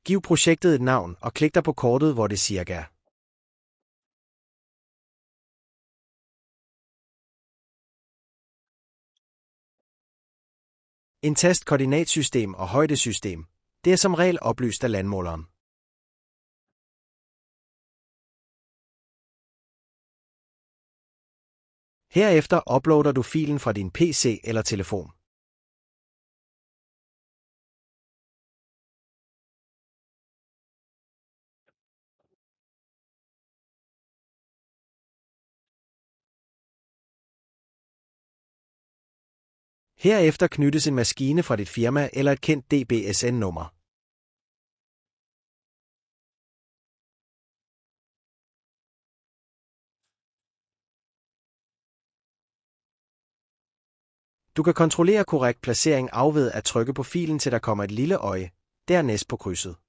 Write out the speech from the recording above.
Giv projektet et navn og klik dig på kortet, hvor det cirka er. Indtast koordinatsystem og højdesystem. Det er som regel oplyst af landmåleren. Herefter uploader du filen fra din PC eller telefon. Herefter knyttes en maskine fra dit firma eller et kendt DBSN-nummer. Du kan kontrollere korrekt placering af ved at trykke på filen, til der kommer et lille øje, dernæst på krydset.